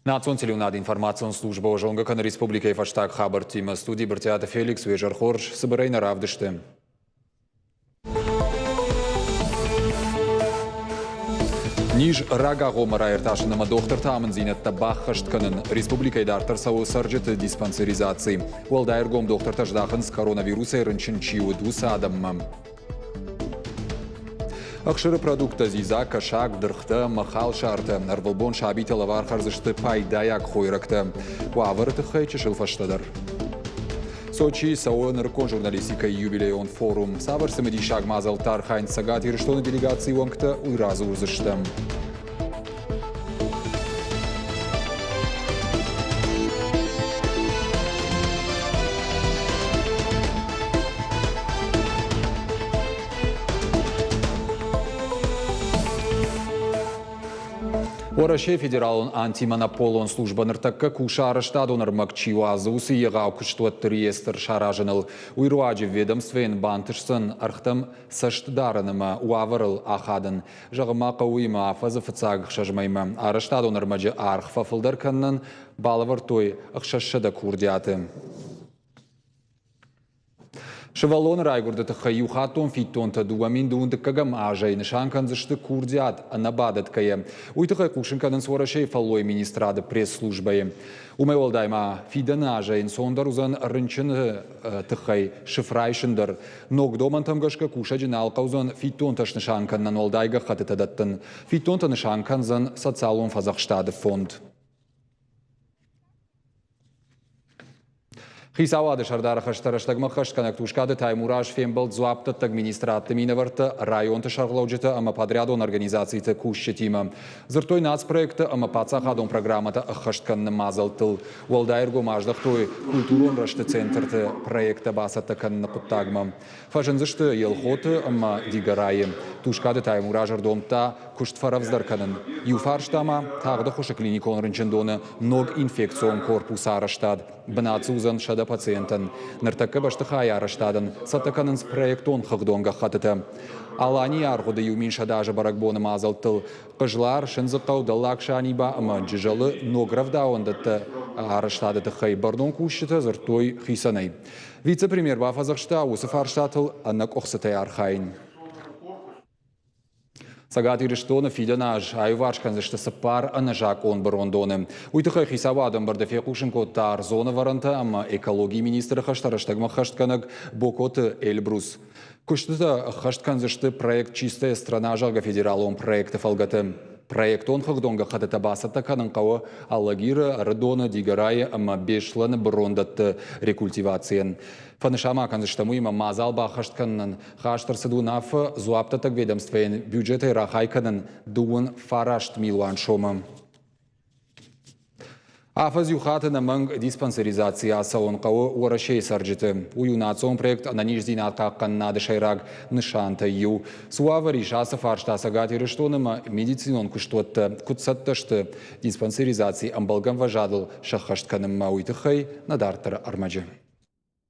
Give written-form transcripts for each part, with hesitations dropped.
Национальная информационная служба Ожонгакан Республика и фаштаг хабар тима студии Бартиата Феликс Вежархорж Сабарейна Равдышты. Ниж рага гомара эрташынама доктор тамын зинетта баххашт кынын Республика и дартар сау сарджеты диспансеризации. Уалдайргом доктор таждахын с коронавируса эрынчын чиу дуса адаммам. Акшыры продукта зиза, кашак, дырхта, махал шарта, арвалбон шабита лавар харзышты пайдаяк хойракта. Уавырты хайчы шылфаштадар. Сочи сауыныркон журналистика юбилейон форум. Савар сымыдишаг мазал тархайн сагат ирыштоны делегации уанкта уйразы узыштым. Ораше федералон антимонополон служба ныртакка кушара штадонар макчиуазы усы егау күштуат реестр шаражыныл. Уйруаджи ведомствен бантышсын архтам саштдарыныма уавырыл ахадын. Жағыма қауыйма афазы фыцаг шажмайма. Араштадонар маджи арх фафылдар каннын балывар той ақшашыда курдяты. Шевалон райгурда тахаю хатон фитон тадуамин дуунды кагам ажай нишанкан зашты курдиат анабадат кая. Уйтахай кушинканын сворашей фаллой министрада пресс-службае. Умайвалдайма фидана ажайын сондар узан рынчын тахай шифрайшындар. Ногдоман тамгашка кушаджин алқаузан фитон таш нишанкан нанвалдайга хатытадаттын. Фитон та нишанкан зан социалон фазахштады фонд. Хисавады шардара хаштараштагма хаштkanак тушкады таймураж фембал зуаптат администраты минаварта районты шарлауджета ама подрядон организацийты кушчетима. Зыртой нацпроекта ама пацахадон программата хаштканны мазалтыл. Уалдайрго маждахтой культурон рашты центрты проекта басата канны куттагма. Фажынзышты елхоты ама дигарайы. Тушкады таймуражар домта куштфаравздарканын. Юфарштама тағды хошы клиникон рынчындоны ног инфекцион корпуса араштад. Бнацузан шада пациентан. Нартакка баштыхай араштадын. Сатаканын с проектон хагдонга хатыты. Алани аргуды юмин шадажа баракбоны мазалтыл. Пыжлар шынзықау даллакшаниба ама джижалы ногравдаондатты араштадыты хай бардон кушчыты зыртой хисанай. Вице-премьер Бафазахшта Усыф Арштатыл аннак оқсытай архайн. Сагат ирыштоны фиденаж айвашкан зашты сыпар анажак он барондоны. Уйтыхай хисавадым барды фекушын коттар зона варанта, ама экология министры хаштараштагма хаштканак бокоты Эльбрус. Куштыта хашткан зашты проект «Чистая страна» жага федералон проекты фалгаты. Проект он хагдонга хатыта басата кананкауы аллагиры рыдоны дигарайы ама бешланы брондатты рекультивациен. Фанышама канзыштамуима мазалба хаштканнан хаштарсыду нафы зуаптатак ведомствен бюджеты рахайканын дуын фарашт милуан шома. Афаз юхатына манг диспансеризация саонкауы уарашей сарджиты. Уюнацион проект ананижзинат какканнады шайраг нышанта ю. Суава решаса фаршта сагат ирыштоныма медицинон куштуатты кутсатташты диспансеризации амбалган важадыл шахаштканымма уйтыхай надартыр армаджи.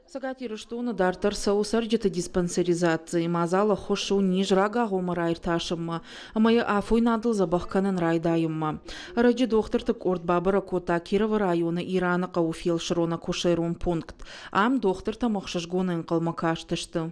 Сагат ирыштоны дартар сау сарджиты диспансеризации мазала хошу ниж рага гомара ирташымма. Амая афуй надыл забахканын райдайымма. Раджи дохтыртык Ордбабыра кота Кирова районы Ирана кауфел шырона кошерун пункт. Ам дохтырта махшашгонын калмакаштышты.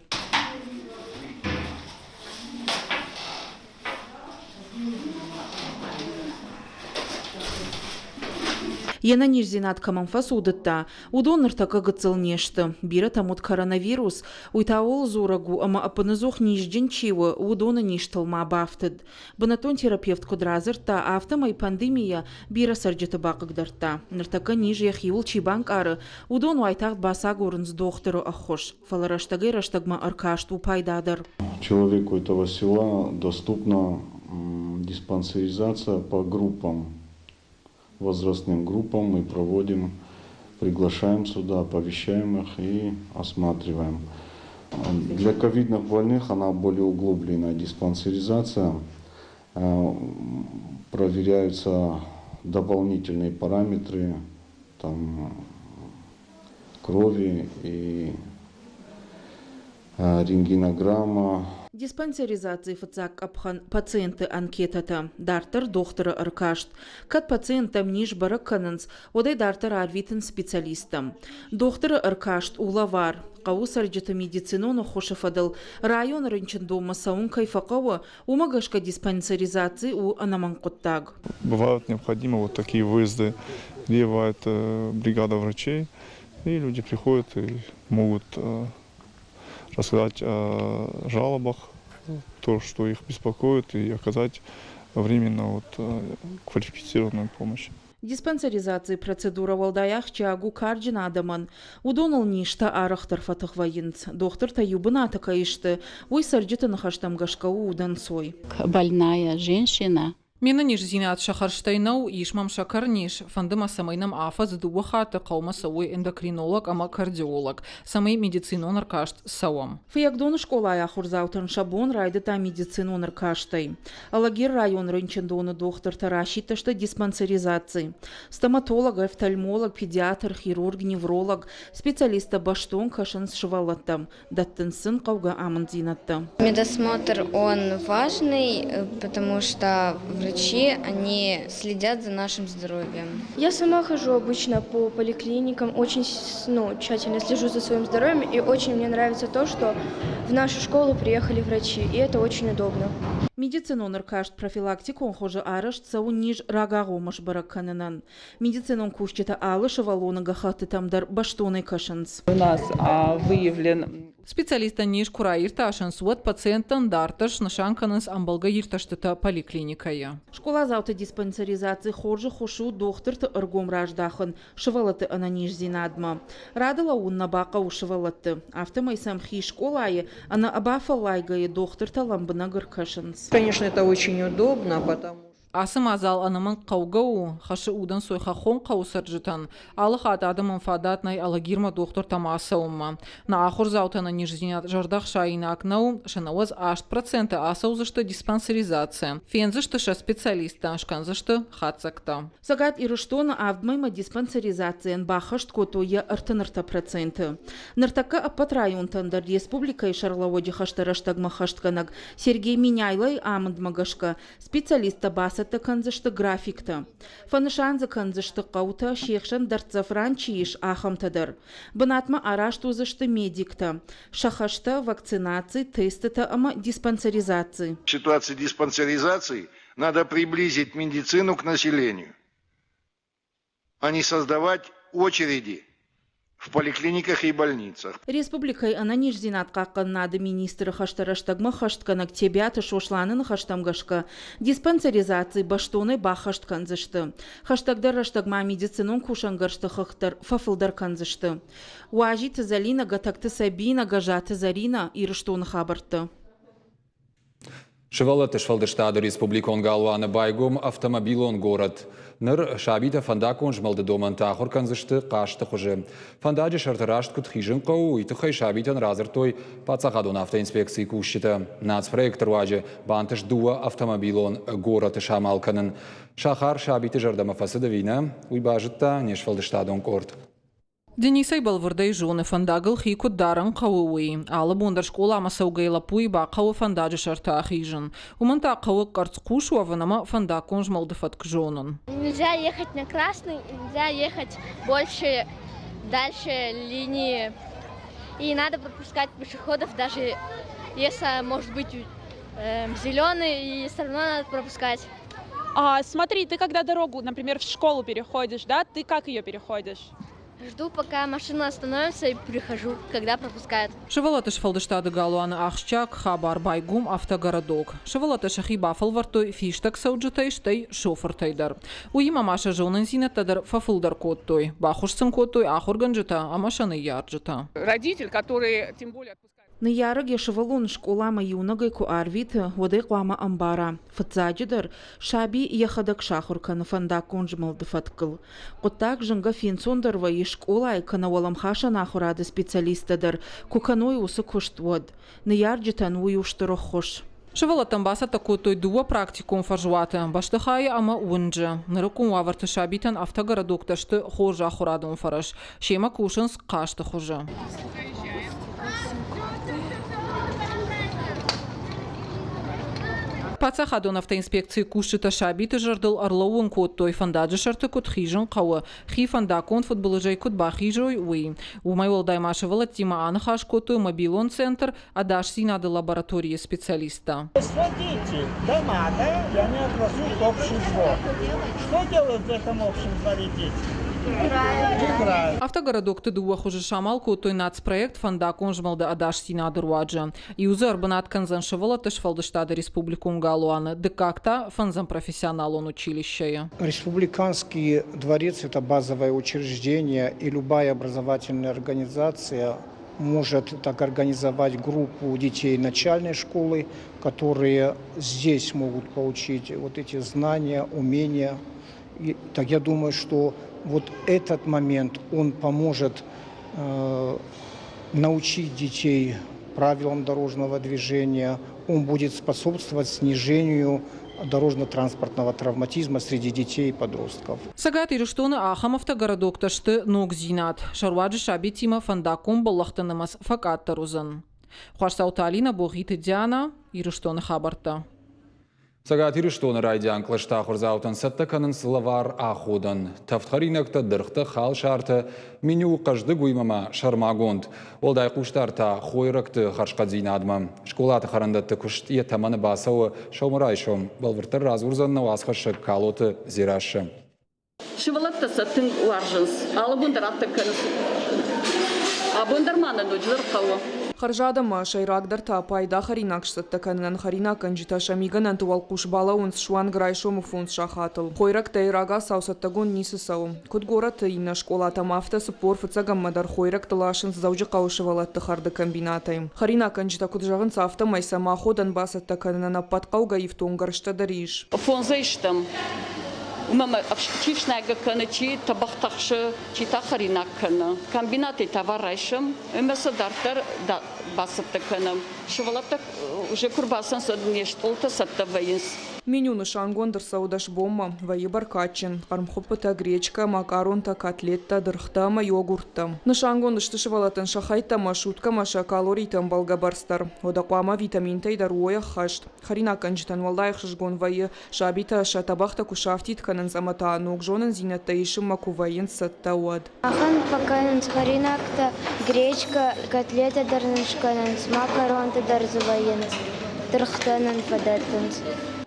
Ена нижзинат каманфас удытта. Удон ныртака гыцыл нешты. Бира тамут коронавирус. Уйтаол зурагу, ама апанызох нижджин чивы удона ништылма бафтыд. Бынатон терапевт кудразырта, автомай пандемия бира сарджеты бақыгдарта. Ныртака нижьях юл чибанк ары. Удон уайтағд баса горынз доктору ахош. Фалараштагай раштагма аркашту пайдадар. Человеку этого села доступна диспансеризация по группам. Возрастным группам мы проводим, приглашаем сюда, оповещаем их и осматриваем. Для ковидных больных она более углубленная диспансеризация. Проверяются дополнительные параметры там, крови и рентгенограмма. Диспансеризации фацак апхан пациенты анкетата. Дартер докторы аркашт. Кат пациентам ниш баракканынс, одай дартер арвитын специалистам. Докторы аркашт улавар. Қау сарджата медицинону хошафадыл. Район рынчын дома саун кайфақауы умагашка диспансеризации у анаманкоттаг. Бывают необходимы вот такие выезды, где бывает бригада врачей, и люди приходят и могут рассказать о жалобах, то, что их беспокоит, и оказать временно квалифицированную помощь. Диспансеризации процедура валдаях чагу карджин адаман. Удонал ништа арахтар фатахваинц. Доктор таюбына такаишты. Ой сарджита нахаштам гашкау удансой. Больная женщина. Мені ніж зінат шахарштайнау ишмам шакарниш. Фандыма самайнам афаз дуахаты қаума сауы эндокринолог ама кардиолог. Самай медицинон аркашт сауам. Фиягдоны школая хурзаутын шабон райдыта медицинон аркаштай. Алагир район рынчындоны доктор тарашиташты диспансеризации. Стоматолог, офтальмолог, педиатр, хирург, невролог, специалиста баштон кашын шывалаттам. Даттын сын қауга амын зинатты. Медосмотр, он важный, потому что врачи, они следят за нашим здоровьем. Я сама хожу обычно по поликлиникам, очень тщательно слежу за своим здоровьем, и очень мне нравится то, что в нашу школу приехали врачи, и это очень удобно. Медицинон аркашт профилактикон хожа араш цау ниж рагагомаш баракканынан. Медицинон кушчета алыш валона гахаты тамдар баштоны кашанс. У нас выявлен Специалиста ниш кура ирташын суат пациентан дарташ нашанканыс амбалга ирташтыта поликлиникая. Школа заута диспансеризации хоржа хошу докторты ыргом раждахын, шывалаты ананиш зинадма. Радала унна бака у шывалаты. Автомай самхи школае, ана абафалайгае докторта ламбына гыркашынс. Конечно, это очень удобно, потому что Асым азал анамын қаугау, хашы удан сойха хон қаусарджытан. Алыхат адамын фадатнай алагирма доктор тамасаума. На ахур заутана нижзинят жардах шайнакнау, шанауаз 8% асаузышты диспансеризация. Фензышты ша специалиста, шканзышты хацакта. Сагат ирыштона авдмайма диспансеризациян бахашт котуя артынырта проценты. Ныртака аппат районтандар республика и шарлаводи хаштараштагма хаштканаг Сергей Миняйлай амындмагашка специалиста баса канзышты графикта. Фанышанзы канзышты қаута шекшан дартзафран чииш ахамтадар. Бынатма араш тузышты медикта. Шахашта вакцинации, тестыта ама диспансеризации. В ситуации диспансеризации надо приблизить медицину к населению, а не создавать очереди в поликлиниках и больницах. Республикой ананиш зинатқа қаннады министрі хаштараштагма хаштканак тебяты шошланын хаштамгашка диспансеризации баштоны бахашт канзышты. Хаштагдар раштагма медицинон кушангаршты хахтар фафылдар канзышты. Уажиты залина гатакты сабина гажаты зарина ирыштоны хабарты. Шывалаты швалдыштады республикон галуаны байгум автомобилон город. Ныр шабита фандакон жмалды доман тахур канзышты қашты хуже. Фандаджи шартырашт күт хижин қау, итыхай шабитан разыртой пацахадон автоинспекции кушчита. Нацпроектор ваджи бантыш дуа автомобилон город шамалканын. Шахар шабиты жардама фасыда вина, уйбажытта не швалдыштадон корт. Денисай балвырдай жоны фандагыл хику даран қауыуи. Алы бондар школа масаугайла пуйба қауы фандаджи шарта ахижын. Уманта қауы карцкушу аванама фандакон жмалдыфат к жонын. Нельзя ехать на красный, нельзя ехать дальше линии. И надо пропускать пешеходов, даже если может быть зеленый, и все равно надо пропускать. Смотри, ты когда дорогу, например, в школу переходишь, да, ты как ее переходишь? Жду, пока машина остановится, и прихожу, когда пропускают. Шывалаты шфалдыштады галуаны ахшчак, хабар байгум автогородок. Шывалаты шахи бафалвартой фиштак сауджитайштай шофыртайдар. Уима маша жонын зинаттадар фафылдар коттой. Бахушсын коттой ахурганжыта, а машаны ярджыта. родитель, который тем более отпускает. Нияраге шывалун школама юнагай ку арвит водай қуама амбара. Фатзаджидар шаби яхадак шахурканы фандакон жмалды фаткыл. Оттак жынга финсондарва и школай канавалам хаша нахурады специалистадар куканой усы куштвод. Ниярджитан уюштыры хош. Шывалатан баса такой дуа практикум фажуаты. Баштыхай ама унджи. Нырыкун ваварты шабитан автогородокташты хожа ахурадын фараш. Шема кушынс кашты хожа. Паца хадон автоинспекции кушчыта шабиты жардыл орлоуын код той фандаджи шарты код хижын қауы. Хи фандакон футболыжай код бахижой уи. Умайвал даймашевала тима анхаш коду мобилон центр, а даш синады лаборатории специалиста. Дети дома, да, и они отвозят в общий двор. Что делают в этом общем дворе дети? Играют. Автогородок тыдуа хуже шамал котой нацпроект фандакон жмалда адаш синады руаджа. И узы арбанат канзаншевала тышфалдыштады республикун галуаны. Декакта фанзам профессионалон училища. Республиканский дворец – это базовое учреждение, и любая образовательная организация может так организовать группу детей начальной школы, которые здесь могут получить вот эти знания, умения. И, так я думаю, что вот этот момент, он поможет научить детей правилам дорожного движения, он будет способствовать снижению дорожно-транспортного травматизма среди детей и подростков. Сагат ириштоны ахам автогородок ташты ног зинат. Шарваджи шабитима фандаком баллахтанымас факаттарузын. Хуашсауталина Богиты Диана ириштоны хабарта. Сагат ириштоны райдян клашта хурзаутан саттаканын славар ахудан. Тафтхаринакта дырхты хал шарты меню кажды гуймама шармагонд. Олдай куштарта хойракты харшкадзинадма. Школаты харандатты куштия таманы басауы шаумарайшом. Балвыртыр разурзанна уасхашы калоты зирашы. Шивалатта саттын уаржынс. Алыбындар аттаканыс. Абындарманы нуджыр қауы. Харжадама шайрагдарта пайда харинакшсатта канан харинаканжита шамиган туалкуш балаунс шуан грайшому фунс шахатл. Хойрак тайрага саусаттагон нисысау. Кудгорат инна школата мафта спор фацагам мадар хойрак талашын заужи каушевалатты харды комбинатай. Харинаканжита куджаган сафта майсама ходан басатта канана падкауга ифтунгаршта дариш. Фонзайштам. Мама чишнага кана чи табахтахшы чи тахаринак кана. Комбинаты товарайшым. Эмеса дартар да басатта кана. Шывалатта уже курбасан саднештолта сатта вайынс. Меню нышангондыр саудаш бомма, вайыбар качин, армхопыта гречка, макаронта, котлетта, дырхтама, йогуртта. Нышангондышты шывалатын шахайтама, шуткама, калорийтам балгабарстар. Одақуама витаминтай даруоя хашт. Харина канжитан валдайх шашгон вайы шабита шатабахта кушафтит канан замата, ногжонан зинатта ишым маку вайын сатта уад. Ахан поканан с харинакта гречка, котлета дарнышканан, макаронта дарзувайынс, дырхтанан падатынс.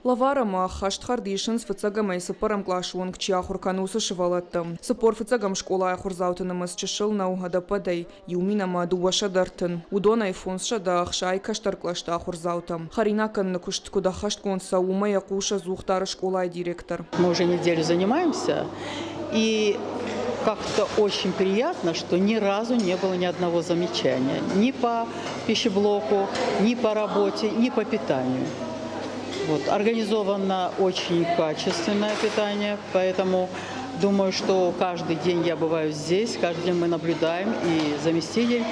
Лаварама хаштхардишын сфыцагамай сыпарам клашуон к чиахурканусы шывалаттым. Сыпор фыцагам школа ахурзаутынымыз чышыл наугадападай, юминама дуаша дартын. Удонай фонсша да ахшай каштарклашта ахурзаутам. Харинакан куда хашткон саума якуша зухтары школа директор. Мы уже неделю занимаемся, и как-то очень приятно, что ни разу не было ни одного замечания. Ни по пищеблоку, ни по работе, ни по питанию. Вот, организовано очень качественное питание, поэтому думаю, что каждый день я бываю здесь, каждый день мы наблюдаем, и заместитель,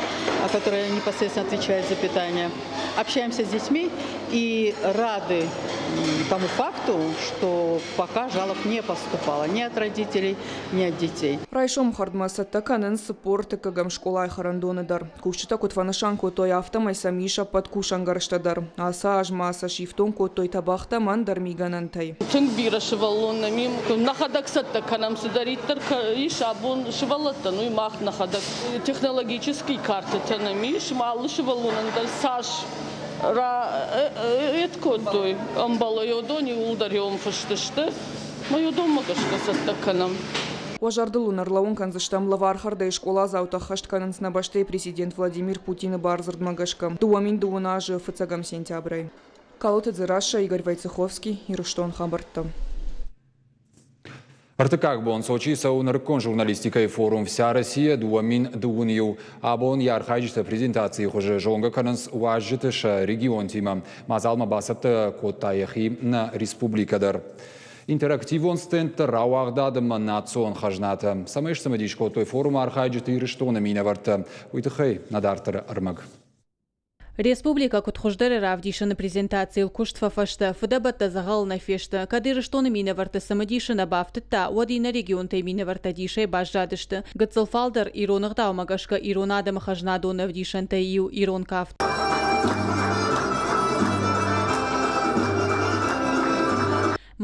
который непосредственно отвечает за питание. Общаемся с детьми и рады тому факту, что пока жалоб не поступало ни от родителей, ни от детей. Райшом хардмасатта канын спорт кагам школай харандоныдар. Кушчыта кутванышан котой автомай самиша под кушангарштадар. Аса ажмаса шифтон котой табахта мандар миганантай. Тын бира шываллонна мим нахадаксатта канам судариттар и шабун шывалатта ну и мах нахадак технологический карты танами шмал шываллонандар саш эткодой амбалайодони улдарём фыштышты моёдом магашкасатта канам. Уажардылун арлаун канзыштам лавархарда и школа заута хаштканын снабаште президент Владимир Путин и барзырд магашка. Дуамин дуына жы фыцагам сентябрай. Калоты Дзираша, Игорь Войцеховский и Руштон Хабарта. Артыкак бон Сочи саунаркон журналистикай форум «Вся Россия» дуамин дуунью. Абон ярхайджита презентации хуже жонга кананс уажжитыша регион тима. Мазалма басапта коттаяхи на республикадар. Интерактивон стендтер рауагдадыма национ хажната. Самайш самадишко той форум архайджита ириштона минаварта. Уйтыхай надартыр армаг. Республика кутхуждары равдишаны презентации куштфа фашта фудабатта загал на фешта кадыры штоны минаварта самадишана бафтыта уадина регион тей минаварта дишай бажжадышты гыцылфалдар иронығда умагашка иронадым хажнадона вдишанта ию ирон кафт.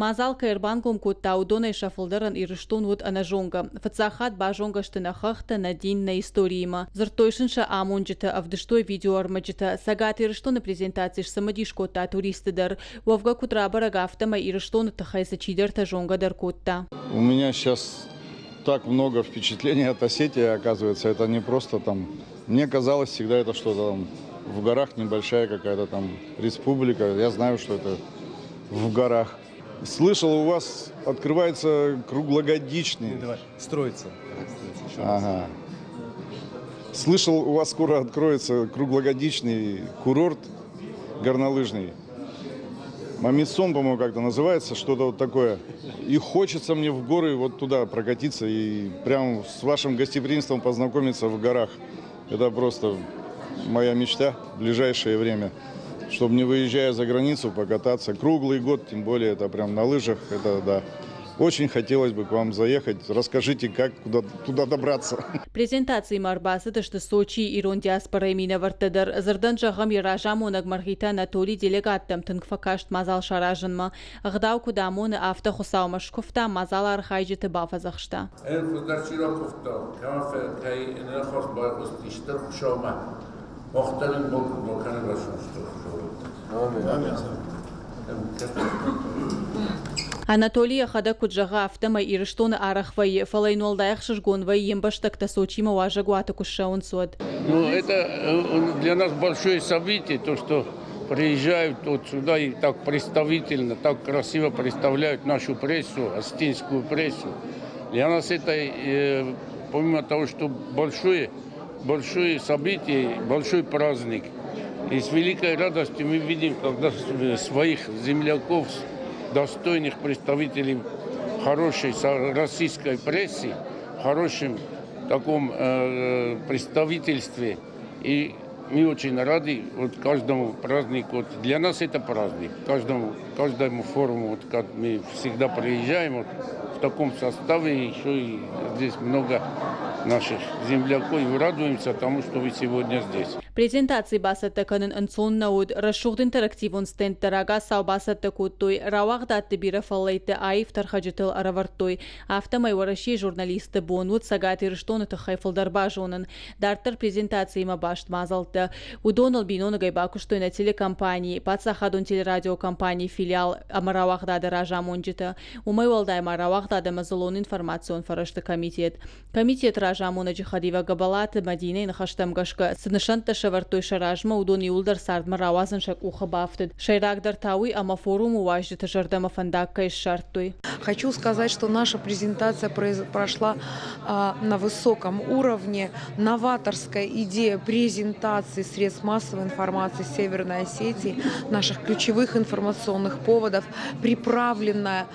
Мазал каирбангом кутта удоной шафылдырын ирыштун вот анажонга. Фацахат бажонга штынахахта на день на историима. Зартойшинша амунджита авдыштой видео армаджита. Сагат ирыштуна презентации самодишкота туристыдар. Вовга кутрабара гафтама ирыштуна тахайса чидер тажонга дар котта. У меня сейчас так много впечатлений от Осетии, оказывается, это не просто там. Мне казалось всегда это что-то там в горах, небольшая какая-то там республика. Я знаю, что это в горах. Слышал, у вас открывается круглогодичный. Строится. Ага. Слышал, у вас скоро откроется круглогодичный курорт горнолыжный. Мамисон, по-моему, как-то называется, что-то вот такое. И хочется мне в горы вот туда прокатиться и прям с вашим гостеприимством познакомиться в горах. Это просто моя мечта в ближайшее время. Чтобы не выезжая за границу, покататься круглый год, тем более это прям на лыжах, это да. Очень хотелось бы к вам заехать. Расскажите, как туда добраться. Презентации Марбасы, что Сочи, Ирон диаспора имена Вартадар, Зардан Жагам Яражамонаг Маргита Анатолий делегаттам Тынгфакашт Мазал Шаражанма, Агдау Кудамона Авто Хусаумашковта, Мазал Архайджиты Бафазахшта. Анатолий Ахада Куджага автома ирыштона арахвай фалайнолдаях шишгонвай ембаштакта Сочи маважа гуатакушаун сод. Ну, это для нас большое событие, то, что приезжают вот сюда и так представительно, так красиво представляют нашу прессу, осетинскую прессу. Для нас это, помимо того, что большое событие, большой праздник. И с великой радостью мы видим, когда своих земляков, достойных представителей хорошей российской прессы, хорошем таком представительстве. И мы очень рады вот каждому празднику. Вот для нас это праздник. Каждому форуму, вот, как мы всегда приезжаем вот, в таком составе, еще и здесь много наших земляков, и радуемся тому, что вы сегодня здесь. Презентации басата канын ансон науд расшугд интерактивон стенд тарага сау басата куттой равагдатты бира фаллайты айф тархаджитыл аравартой автомай вараши журналисты бонут сагати рыштоны тахайфылдар бажонын дартар презентации мабашт мазалты удонал бинона гайбакуштой на телекомпании пацахадон телерадиокомпании филиал амаравагдады ражамонджита умай валдай маравагдады мазалон информацион фарашты комитет ражамона джихадива габалаты мадина инхаштам гашка сынышанта шавартой шаражма удон юлдар сардма равазан шак уха бафтед шайрагдар тауи ама форум уваждита жардама фандакка из шартой. Хочу сказать, что наша презентация прошла на высоком уровне. Новаторская идея презентации средств массовой информации Северной Осетии, наших ключевых информационных поводов, приправленная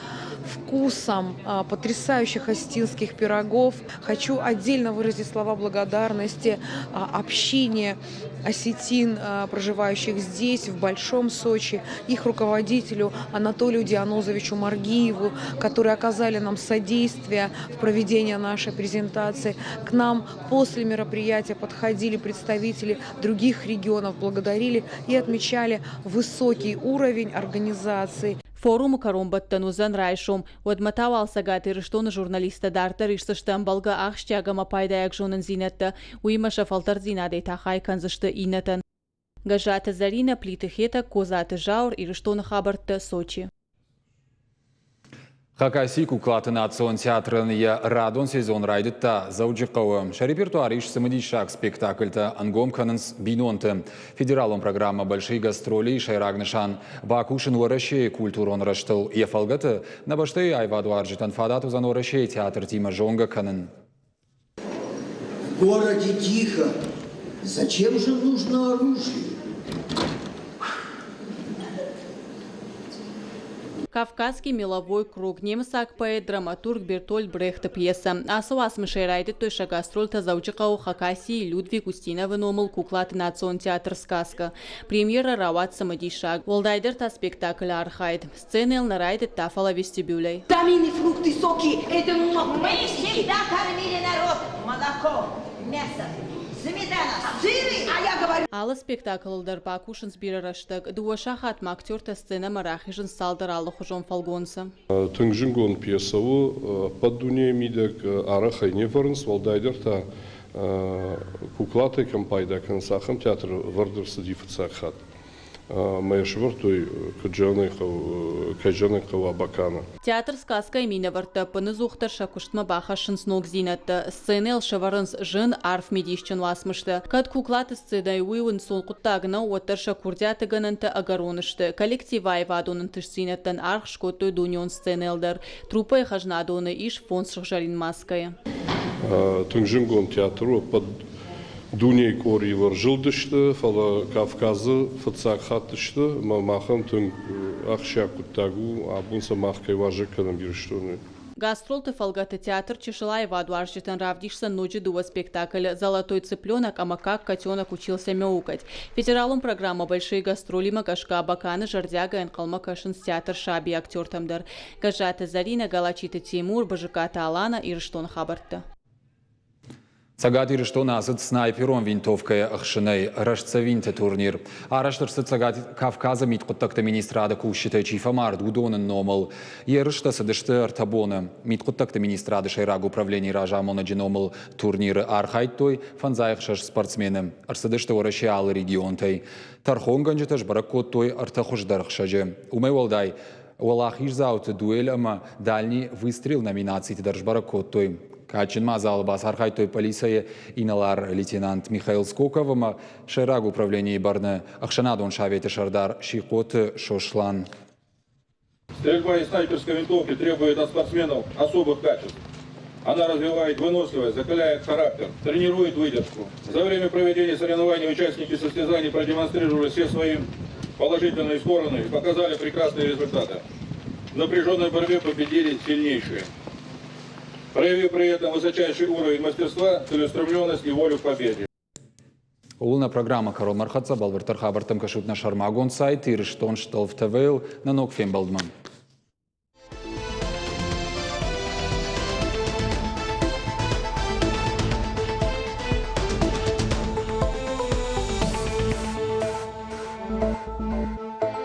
вкусом потрясающих осетинских пирогов. Хочу отдельно выразить слова благодарности общине осетин, проживающих здесь, в Большом Сочи, их руководителю Анатолию Дианозовичу Маргиеву, которые оказали нам содействие в проведении нашей презентации. К нам после мероприятия подходили представители других регионов, благодарили и отмечали высокий уровень организации. Форум Каромбаттанузан райшом удматавал сагаты рыштона журналиста дартар ишсыштан балга ахштягама пайдаяк жонын зинетті уймаша фалтар зинадей тахай канзышты инетін. Гажаты Зарина плитыхета козаты жаур и рыштона хабарты Сочи. Хакаси куклатын атсон театрын я радон сезон райдытта заужықауы. Шарепертуар иш самадишак спектакльта ангомканынс бинонты. Федералон программа «Большие гастроли» шайрагнышан Бакушин варашей культурон раштыл. Ефалгаты на башты айваду аржитан фадату за норашей театр Тима Жонга канын. В городе тихо. Зачем же нужно оружие? Кавказский меловой круг. Немсак поэт, драматург Бертольд Брехта пьеса. Асуас мышерайды тойша гастрольта заучикау Хакаси Людвиг Устинова номыл куклаты национ театр сказка. Премьера Рават Самадишак. Волдайдер спектакль архайд. Сцены нарайды тафала вестибюлей. Витамины, фрукты, соки. Это мы всегда кормили народ. молоко, мясо. Сметана, сыры, а я говорю... Алы спектакль дарпакушын сбирараштык. Дуаша хатма актер сцена марахижын салдар алы хужон фалгонса. Тыңжынгон пьесову под дуне мидек арахай не варнс валдайдер куклаты компайда консахам театр вардерса дифцахат. Моя швыртой каджаны бакана. Театр сказка имена варта панызухтар шакуштма бахашын сног зинатта. Сценел шаварынс жын арф медищен ласмышты. Кад куклаты сцедай уйвын сол куттагна уаттар шакурдяты гананта агаронышты. Коллективай вадонын тыш зинаттан арх шкоттой дуньон сценелдар. Трупай хажнадоны иш фон шахжарин маская. Тыңжынгон театру под Дуней коривар жылдышты, фала Кавказы фацак хаттышты, махам тың ахшак куттагу, абунса махкай важыканым бирштуны. Гастролты фалгаты театр чешилай ваду аржитан равдишься ночи дуа спектакль «Золотой цыпленок», а макак котенок учился мяукать. Федералом программа «Большие гастроли» Макашка Абаканы Жардяга Энкалма Кашин театр Шаби актер тамдар. Гажата Зарина, Галачита Тимур, Бажиката Алана и Риштон Хабарта. Цагат и Риштон азыт снайпером винтовкая ахшиней рашцавинте турнир. Араштырсы цагат Кавказа миткуттакта министрада кушите чифамар дудонын номал. Ерышта садышты артабоны. Миткуттакта министрада шайраг управления ражамона джиномал турниры архайттой фанзайхшаш спортсмены. Арсадышты орашиалы регионтай. Тархонганжиташ баракоттой артахушдархшаджи. Умей валдай. Уалахиш зауты дуэль, ама дальний выстрел номинации Даржбаракоттой. Качин мазал бас архайтой полиция иналар лейтенант Михаил Скоков, ама шераг управления барны Ахшанадон Шавете Шардар Шикот Шошлан. Стрельба из снайперской винтовки требует от спортсменов особых качеств. Она развивает выносливость, закаляет характер, тренирует выдержку. За время проведения соревнований участники состязаний продемонстрировали все свои положительные стороны и показали прекрасные результаты. В напряженной борьбе победили сильнейшие, проявив при этом высочайший уровень мастерства, целеустремленность и волю к победе. Улна программа Карол Мархатса, Балвертар Хабартам Кашут на Шармагон сайт, и Риштон Шталф ТВЛ на Нокфем Балдман.